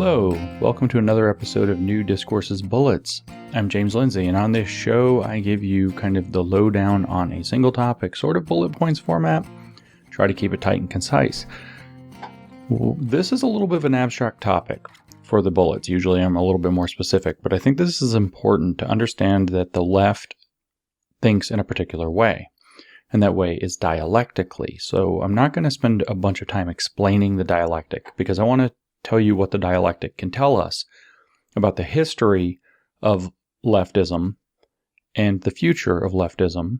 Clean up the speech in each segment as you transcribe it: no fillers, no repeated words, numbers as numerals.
Hello, welcome to another episode of New Discourses Bullets. I'm James Lindsay, and on this show I give you kind of the lowdown on a single topic, sort of bullet points format. Try to keep it tight and concise. Well, this is a little bit of an abstract topic for the bullets. Usually I'm a little bit more specific, but I think this is important to understand that the left thinks in a particular way, and that way is dialectically. So I'm not going to spend a bunch of time explaining the dialectic, because I want to tell you what the dialectic can tell us about the history of leftism and the future of leftism,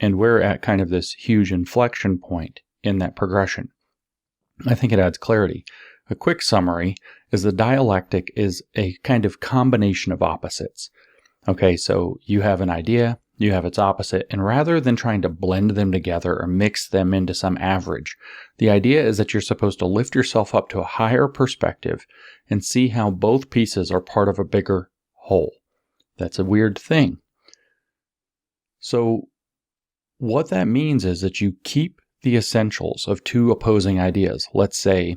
and we're at kind of this huge inflection point in that progression. I think it adds clarity. A quick summary is the dialectic is a kind of combination of opposites. Okay, so you have an idea, you have its opposite, and rather than trying to blend them together or mix them into some average, the idea is that you're supposed to lift yourself up to a higher perspective and see how both pieces are part of a bigger whole. That's a weird thing. So what that means is that you keep the essentials of two opposing ideas, let's say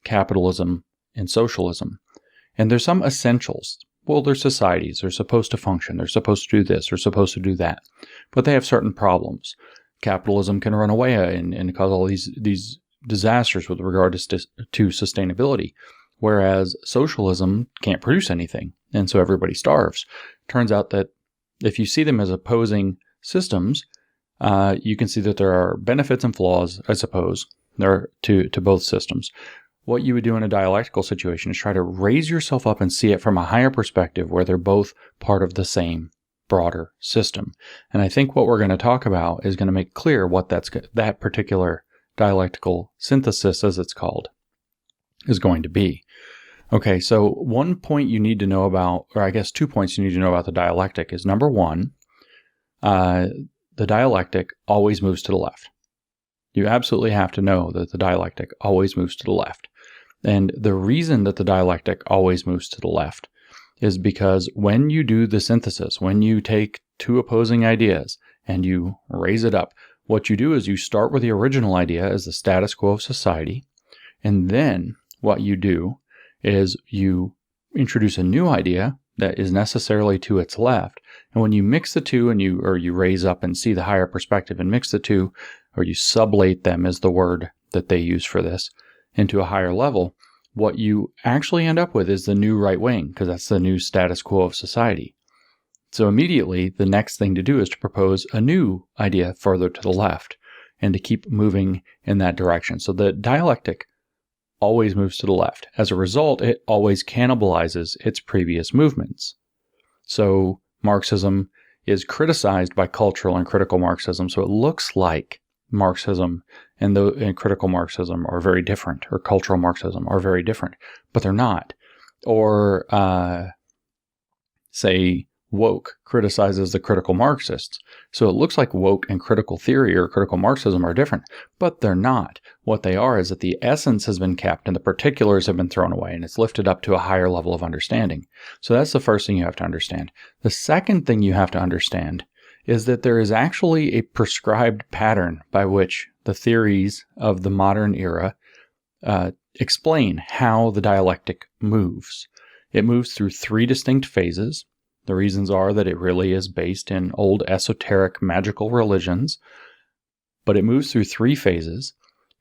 capitalism and socialism, and there's some essentials. Well, they're societies. They're supposed to function. They're supposed to do this. They're supposed to do that. But they have certain problems. Capitalism can run away and cause all these disasters with regard to sustainability, whereas socialism can't produce anything, and so everybody starves. Turns out that if you see them as opposing systems, you can see that there are benefits and flaws, I suppose, there to both systems. What you would do in a dialectical situation is try to raise yourself up and see it from a higher perspective where they're both part of the same broader system. And I think what we're going to talk about is going to make clear what that particular dialectical synthesis, as it's called, is going to be. Okay, so one point you need to know about, or I guess 2 points you need to know about the dialectic is, number one, the dialectic always moves to the left. You absolutely have to know that the dialectic always moves to the left. And the reason that the dialectic always moves to the left is because when you do the synthesis, when you take two opposing ideas and you raise it up, what you do is you start with the original idea as the status quo of society, and then what you do is you introduce a new idea that is necessarily to its left. And when you mix the two and you raise up and see the higher perspective and mix the two, or you sublate them is the word that they use for this, into a higher level, what you actually end up with is the new right wing, because that's the new status quo of society. So immediately, the next thing to do is to propose a new idea further to the left and to keep moving in that direction. So the dialectic always moves to the left. As a result, it always cannibalizes its previous movements. So Marxism is criticized by cultural and critical Marxism, so it looks like Marxism and critical Marxism are very different, or cultural Marxism are very different, but they're not. Or, say, woke criticizes the critical Marxists. So it looks like woke and critical theory or critical Marxism are different, but they're not. What they are is that the essence has been kept and the particulars have been thrown away, and it's lifted up to a higher level of understanding. So that's the first thing you have to understand. The second thing you have to understand is that there is actually a prescribed pattern by which the theories of the modern era explain how the dialectic moves. It moves through three distinct phases. The reasons are that it really is based in old esoteric magical religions, but it moves through three phases.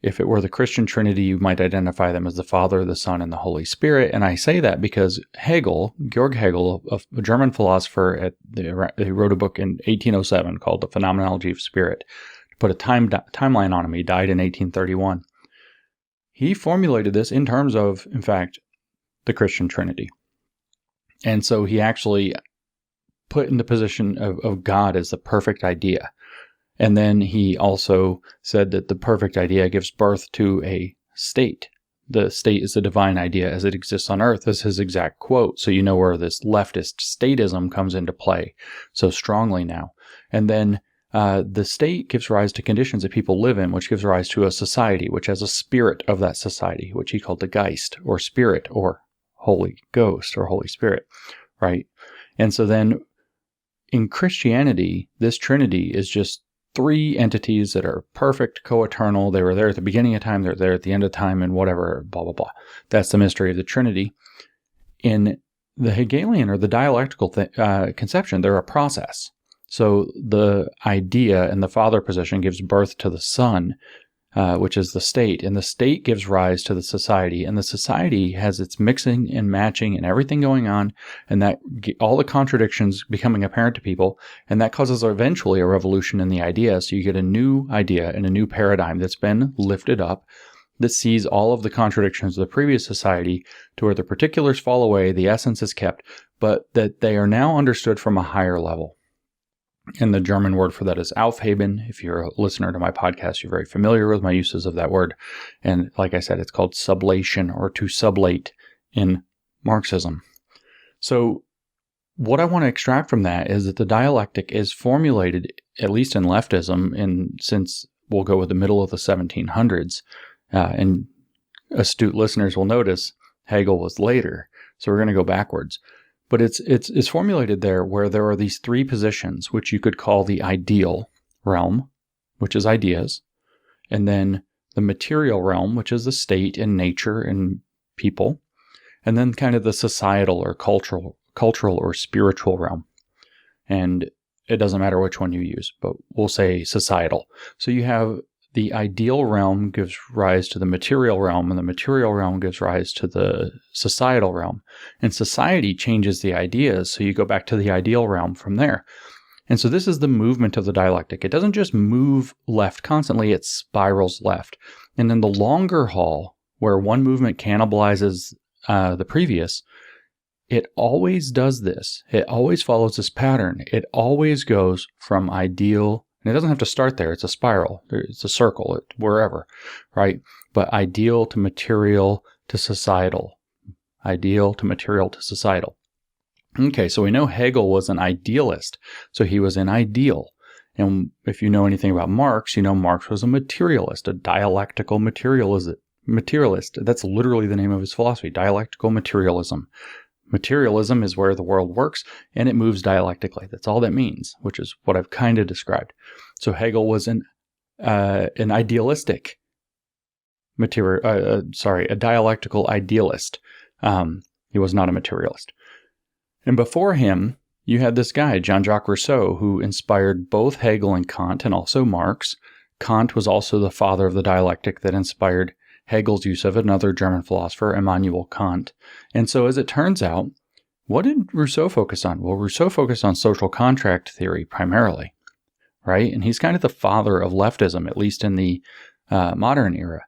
If it were the Christian Trinity, you might identify them as the Father, the Son, and the Holy Spirit. And I say that because Georg Hegel, a German philosopher, he wrote a book in 1807 called The Phenomenology of Spirit. To put a timeline on him, he died in 1831. He formulated this in terms of, in fact, the Christian Trinity. And so he actually put in the position of God as the perfect idea. And then he also said that the perfect idea gives birth to a state. The state is the divine idea as it exists on earth, is his exact quote. So you know where this leftist statism comes into play so strongly now. And then the state gives rise to conditions that people live in, which gives rise to a society, which has a spirit of that society, which he called the Geist, or Spirit, or Holy Ghost, or Holy Spirit, right? And so then in Christianity, this Trinity is just three entities that are perfect, co-eternal. They were there at the beginning of time, they're there at the end of time, and whatever, blah, blah, blah. That's the mystery of the Trinity. In the Hegelian or the dialectical conception, they're a process. So the idea in the father position gives birth to the son, which is the state, and the state gives rise to the society, and the society has its mixing and matching and everything going on, and that all the contradictions becoming apparent to people, and that causes eventually a revolution in the idea. So you get a new idea and a new paradigm that's been lifted up that sees all of the contradictions of the previous society to where the particulars fall away, the essence is kept, but that they are now understood from a higher level. And the German word for that is Aufheben. If you're a listener to my podcast, you're very familiar with my uses of that word. And like I said, it's called sublation or to sublate in Marxism. So what I want to extract from that is that the dialectic is formulated, at least in leftism, since we'll go with the middle of the 1700s. And astute listeners will notice Hegel was later. So we're going to go backwards. But it's formulated there where there are these three positions, which you could call the ideal realm, which is ideas, and then the material realm, which is the state and nature and people, and then kind of the societal or cultural or spiritual realm. And it doesn't matter which one you use, but we'll say societal. So you have the ideal realm gives rise to the material realm, and the material realm gives rise to the societal realm. And society changes the ideas, so you go back to the ideal realm from there. And so this is the movement of the dialectic. It doesn't just move left constantly, it spirals left. And in the longer haul, where one movement cannibalizes the previous, it always does this. It always follows this pattern. It always goes from ideal. And it doesn't have to start there. It's a spiral. It's a circle, wherever, right? But ideal to material to societal. Ideal to material to societal. Okay, so we know Hegel was an idealist. So he was an ideal. And if you know anything about Marx, you know Marx was a materialist, a dialectical materialist. That's literally the name of his philosophy, dialectical materialism. Materialism is where the world works, and it moves dialectically. That's all that means, which is what I've kind of described. So Hegel was an idealistic a dialectical idealist. He was not a materialist. And before him, you had this guy, Jean-Jacques Rousseau, who inspired both Hegel and Kant, and also Marx. Kant was also the father of the dialectic that inspired Hegel's use of it, another German philosopher, Immanuel Kant. And so as it turns out, what did Rousseau focus on? Well, Rousseau focused on social contract theory primarily, right? And he's kind of the father of leftism, at least in the modern era.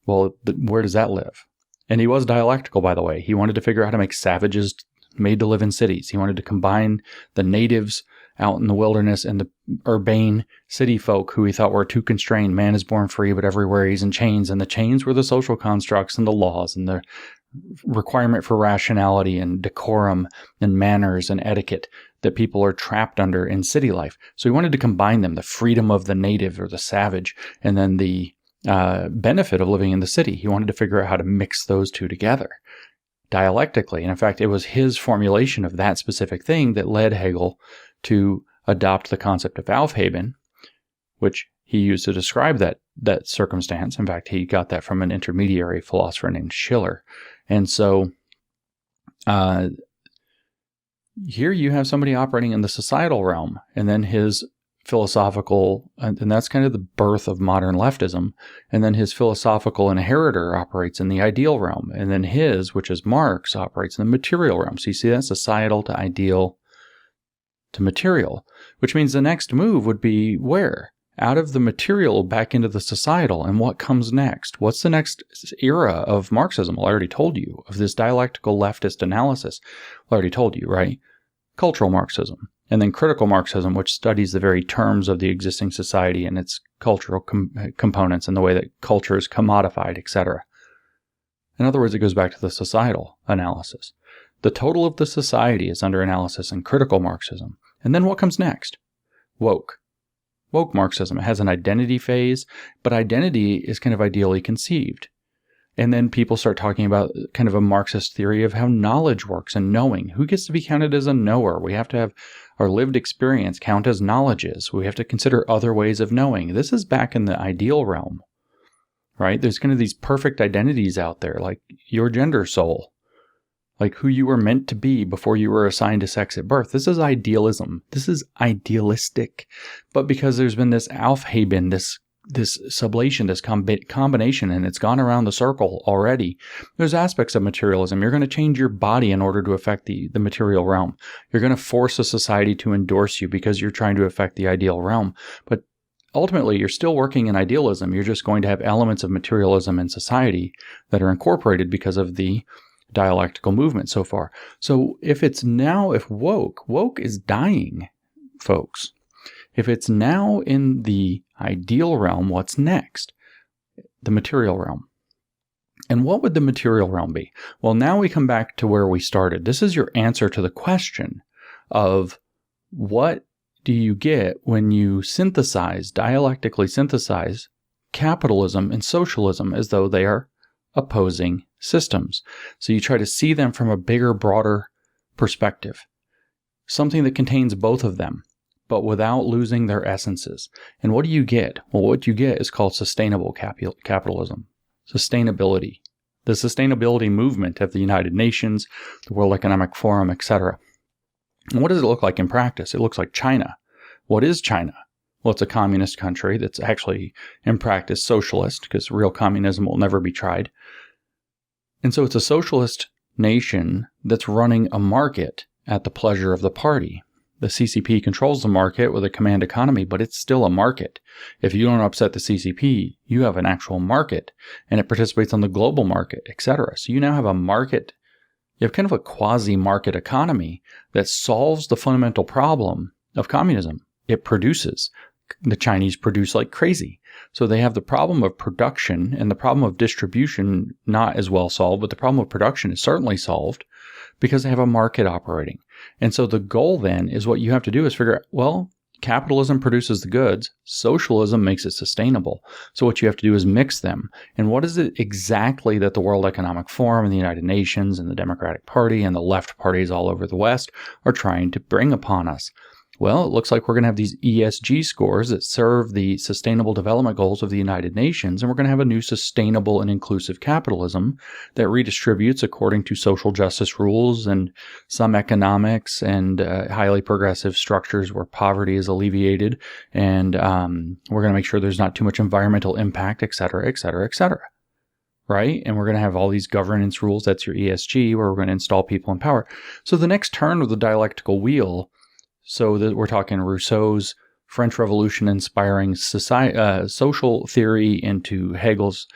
Well, where does that live? And he was dialectical, by the way. He wanted to figure out how to make savages made to live in cities. He wanted to combine the natives out in the wilderness and the urbane city folk who he thought were too constrained. Man is born free, but everywhere he's in chains. And the chains were the social constructs and the laws and the requirement for rationality and decorum and manners and etiquette that people are trapped under in city life. So he wanted to combine them, the freedom of the native or the savage, and then the benefit of living in the city. He wanted to figure out how to mix those two together dialectically. And in fact, it was his formulation of that specific thing that led Hegel to adopt the concept of Aufheben, which he used to describe that circumstance. In fact, he got that from an intermediary philosopher named Schiller. And so here you have somebody operating in the societal realm, and then his philosophical, and that's kind of the birth of modern leftism, and then his philosophical inheritor operates in the ideal realm, and then his, which is Marx, operates in the material realm. So you see that societal to ideal to material, which means the next move would be where? Out of the material back into the societal. And what comes next? What's the next era of Marxism? Well, I already told you, of this dialectical leftist analysis. I already told you, right? Cultural Marxism. And then critical Marxism, which studies the very terms of the existing society and its cultural components and the way that culture is commodified, etc. In other words, it goes back to the societal analysis. The total of the society is under analysis in critical Marxism. And then what comes next? Woke Marxism. It has an identity phase, but identity is kind of ideally conceived. And then people start talking about kind of a Marxist theory of how knowledge works and knowing. Who gets to be counted as a knower? We have to have our lived experience count as knowledges. We have to consider other ways of knowing. This is back in the ideal realm, right? There's kind of these perfect identities out there, like your gender soul, like who you were meant to be before you were assigned a sex at birth. This is idealism. This is idealistic. But because there's been this Aufheben, this sublation, this combination, and it's gone around the circle already. There's aspects of materialism. You're going to change your body in order to affect the material realm. You're going to force a society to endorse you because you're trying to affect the ideal realm. But ultimately, you're still working in idealism. You're just going to have elements of materialism in society that are incorporated because of the dialectical movement so far. So if woke is dying, folks. If it's now in the ideal realm, what's next? The material realm. And what would the material realm be? Well, now we come back to where we started. This is your answer to the question of what do you get when you dialectically synthesize capitalism and socialism as though they are opposing systems. So you try to see them from a bigger, broader perspective, something that contains both of them, but without losing their essences. And what do you get? Well, what you get is called sustainable capitalism, sustainability, the sustainability movement of the United Nations, the World Economic Forum, etc. And what does it look like in practice? It looks like China. What is China? Well, it's a communist country that's actually in practice socialist, because real communism will never be tried. And so it's a socialist nation that's running a market at the pleasure of the party. The CCP controls the market with a command economy, but it's still a market. If you don't upset the CCP, you have an actual market, and it participates on the global market, etc. So you now have a market. You have kind of a quasi-market economy that solves the fundamental problem of communism. It produces. The Chinese produce like crazy. So they have the problem of production and the problem of distribution not as well solved, but the problem of production is certainly solved because they have a market operating. And so the goal then is what you have to do is figure out, well, capitalism produces the goods, socialism makes it sustainable. So what you have to do is mix them. And what is it exactly that the World Economic Forum and the United Nations and the Democratic Party and the left parties all over the West are trying to bring upon us? Well, it looks like we're going to have these ESG scores that serve the Sustainable Development Goals of the United Nations, and we're going to have a new sustainable and inclusive capitalism that redistributes according to social justice rules and some economics and highly progressive structures where poverty is alleviated, and we're going to make sure there's not too much environmental impact, et cetera, et cetera, et cetera. Right? And we're going to have all these governance rules. That's your ESG, where we're going to install people in power. So the next turn of the dialectical wheel, so that we're talking Rousseau's French Revolution inspiring social theory into Hegel's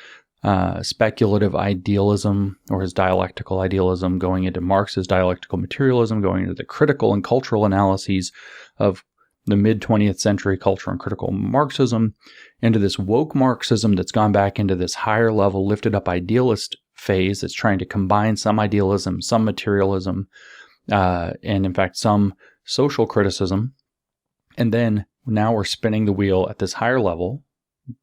speculative idealism or his dialectical idealism, going into Marx's dialectical materialism, going into the critical and cultural analyses of the mid-20th century culture and critical Marxism, into this woke Marxism that's gone back into this higher level, lifted up idealist phase that's trying to combine some idealism, some materialism, and in fact some social criticism. And then now we're spinning the wheel at this higher level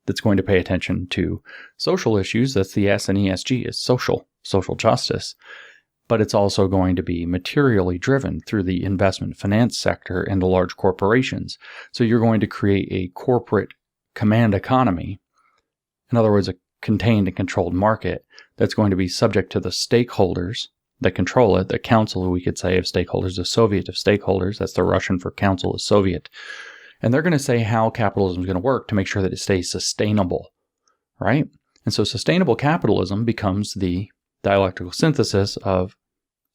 that's going to pay attention to social issues. That's the S in ESG, is social justice. But it's also going to be materially driven through the investment finance sector and the large corporations. So you're going to create a corporate command economy. In other words, a contained and controlled market that's going to be subject to the stakeholders that control it, the council, we could say, of stakeholders, the Soviet of stakeholders. That's the Russian for council is Soviet. And they're going to say how capitalism is going to work to make sure that it stays sustainable, right? And so sustainable capitalism becomes the dialectical synthesis of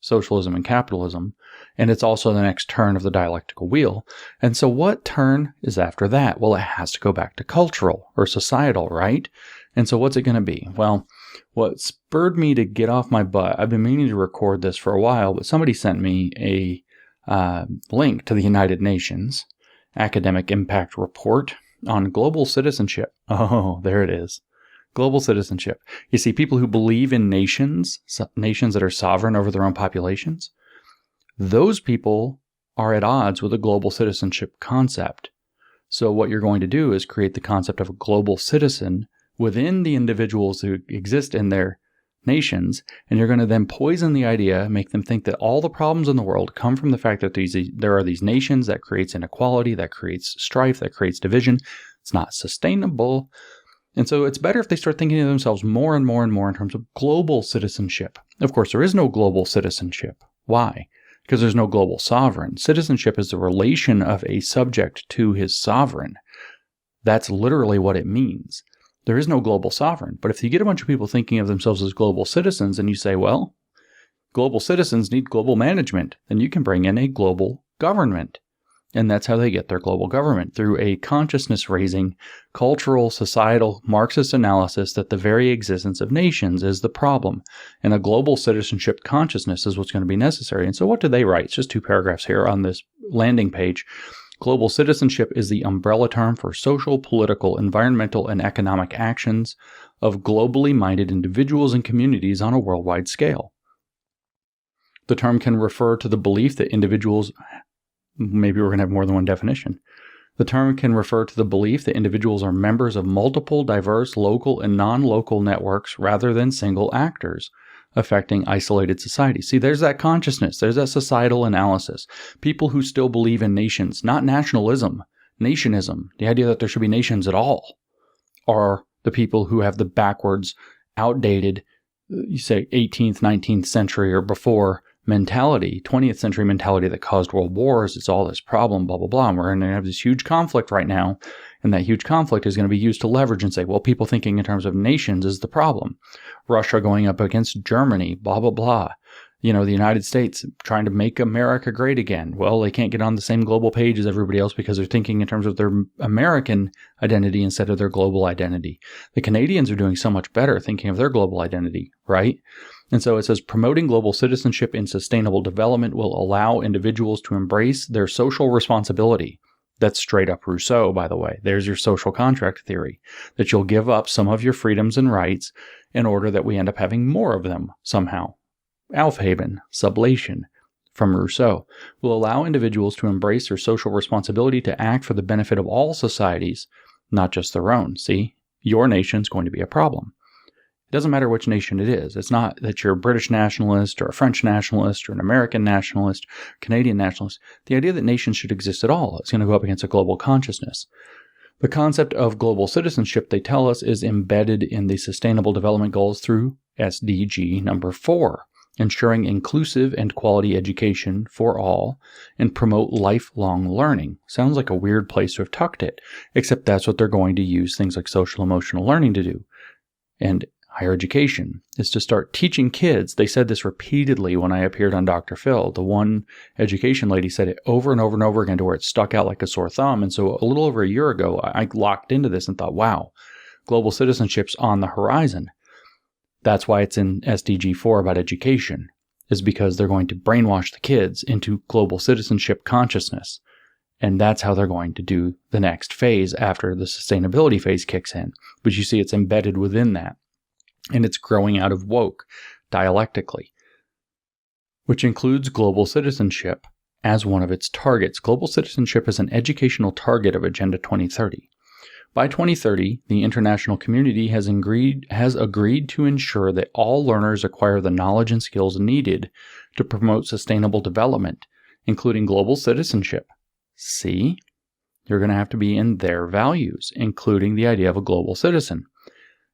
socialism and capitalism, and it's also the next turn of the dialectical wheel. And so what turn is after that? Well, it has to go back to cultural or societal, right? And so what's it going to be? Well, what spurred me to get off my butt, I've been meaning to record this for a while, but somebody sent me a link to the United Nations Academic Impact Report on global citizenship. Oh, there it is. Global citizenship. You see, people who believe in nations that are sovereign over their own populations, those people are at odds with the global citizenship concept. So what you're going to do is create the concept of a global citizen within the individuals who exist in their nations, and you're going to then poison the idea, make them think that all the problems in the world come from the fact that there are these nations. That creates inequality, that creates strife, that creates division. It's not sustainable. And so it's better if they start thinking of themselves more and more and more in terms of global citizenship. Of course, there is no global citizenship. Why? Because there's no global sovereign. Citizenship is the relation of a subject to his sovereign. That's literally what it means. There is no global sovereign. But if you get a bunch of people thinking of themselves as global citizens and you say, well, global citizens need global management, then you can bring in a global government. And that's how they get their global government, through a consciousness-raising, cultural, societal, Marxist analysis that the very existence of nations is the problem. And a global citizenship consciousness is what's going to be necessary. And so what do they write? It's just 2 paragraphs here on this landing page. Global citizenship is the umbrella term for social, political, environmental, and economic actions of globally minded individuals and communities on a worldwide scale. The term can refer to the belief that individuals, maybe we're going to have more than one definition. The term can refer to the belief that individuals are members of multiple, diverse, local, and non-local networks rather than single actors affecting isolated societies. See, there's that consciousness. There's that societal analysis. People who still believe in nations, not nationalism, nationism, the idea that there should be nations at all, are the people who have the backwards, outdated, you say 18th, 19th century or before mentality, 20th century mentality that caused world wars. It's all this problem, blah, blah, blah. And we're going to have this huge conflict right now. And that huge conflict is going to be used to leverage and say, well, people thinking in terms of nations is the problem. Russia going up against Germany, blah, blah, blah. You know, the United States trying to make America great again. Well, they can't get on the same global page as everybody else because they're thinking in terms of their American identity instead of their global identity. The Canadians are doing so much better thinking of their global identity, right? And so it says, promoting global citizenship in sustainable development will allow individuals to embrace their social responsibility. That's straight up Rousseau, by the way. There's your social contract theory, that you'll give up some of your freedoms and rights in order that we end up having more of them somehow. Aufheben, sublation, from Rousseau, will allow individuals to embrace their social responsibility to act for the benefit of all societies, not just their own. See, your nation's going to be a problem. It doesn't matter which nation it is. It's not that you're a British nationalist or a French nationalist or an American nationalist, Canadian nationalist. The idea that nations should exist at all is going to go up against a global consciousness. The concept of global citizenship, they tell us, is embedded in the Sustainable Development Goals through SDG number 4, ensuring inclusive and quality education for all and promote lifelong learning. Sounds like a weird place to have tucked it, except that's what they're going to use things like social emotional learning to do. And higher education is to start teaching kids. They said this repeatedly when I appeared on Dr. Phil. The one education lady said it over and over and over again to where it stuck out like a sore thumb. And so a little over a year ago, I locked into this and thought, wow, global citizenship's on the horizon. That's why it's in SDG 4 about education, is because they're going to brainwash the kids into global citizenship consciousness. And that's how they're going to do the next phase after the sustainability phase kicks in. But you see it's embedded within that. And it's growing out of woke, dialectically, which includes global citizenship as one of its targets. Global citizenship is an educational target of Agenda 2030. By 2030, the international community has agreed to ensure that all learners acquire the knowledge and skills needed to promote sustainable development, including global citizenship. See? You're going to have to be in their values, including the idea of a global citizen,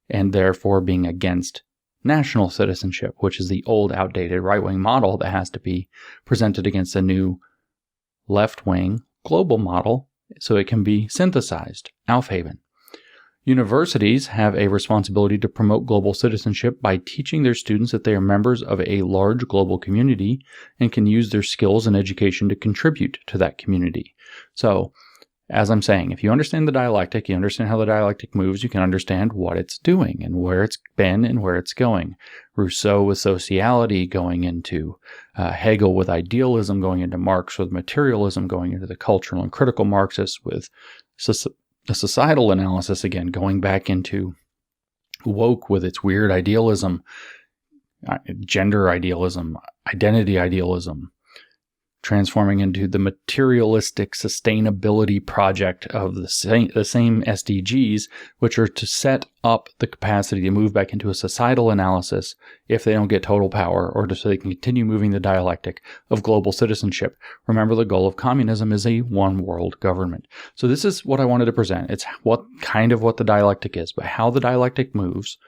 and therefore being against national citizenship, which is the old, outdated right-wing model that has to be presented against a new left-wing global model so it can be synthesized. Aufheben. Universities have a responsibility to promote global citizenship by teaching their students that they are members of a large global community and can use their skills and education to contribute to that community. So, as I'm saying, if you understand the dialectic, you understand how the dialectic moves, you can understand what it's doing and where it's been and where it's going. Rousseau with sociality going into Hegel with idealism, going into Marx with materialism, going into the cultural and critical Marxists with the societal analysis, again, going back into woke with its weird idealism, gender idealism, identity idealism, transforming into the materialistic sustainability project of the same SDGs, which are to set up the capacity to move back into a societal analysis if they don't get total power, or so they can continue moving the dialectic of global citizenship. Remember, the goal of communism is a one world government. So this is what I wanted to present. It's what the dialectic is, but how the dialectic moves,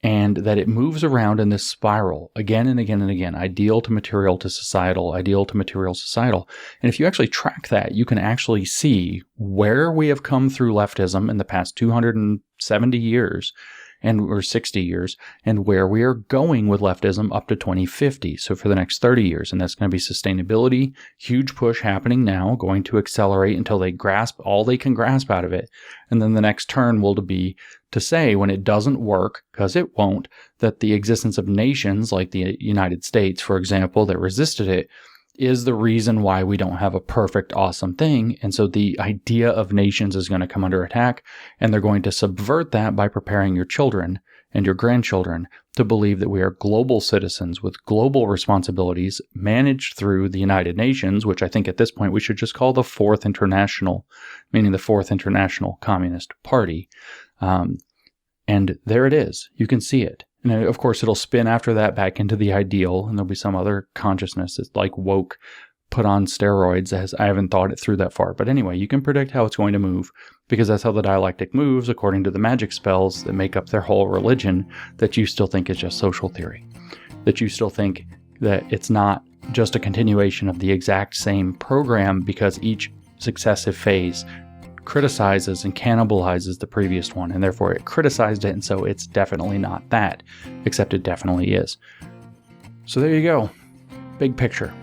and that it moves around in this spiral again and again and again, ideal to material to societal, ideal to material societal. And if you actually track that, you can actually see where we have come through leftism in the past 270 years or 60 years, and where we are going with leftism up to 2050. So for the next 30 years, and that's going to be sustainability, huge push happening now, going to accelerate until they grasp all they can grasp out of it. And then the next turn will be to say, when it doesn't work, because it won't, that the existence of nations like the United States, for example, that resisted it, is the reason why we don't have a perfect, awesome thing. And so the idea of nations is going to come under attack, and they're going to subvert that by preparing your children and your grandchildren to believe that we are global citizens with global responsibilities managed through the United Nations, which I think at this point we should just call the Fourth International, meaning the Fourth International Communist Party. And there it is. You can see it. And of course, it'll spin after that back into the ideal, and there'll be some other consciousness. It's like woke put on steroids, as I haven't thought it through that far. But anyway, you can predict how it's going to move, because that's how the dialectic moves according to the magic spells that make up their whole religion that you still think is just social theory, that you still think that it's not just a continuation of the exact same program, because each successive phase criticizes and cannibalizes the previous one, and therefore it criticized it, and so it's definitely not that, except it definitely is. So there you go. Big picture.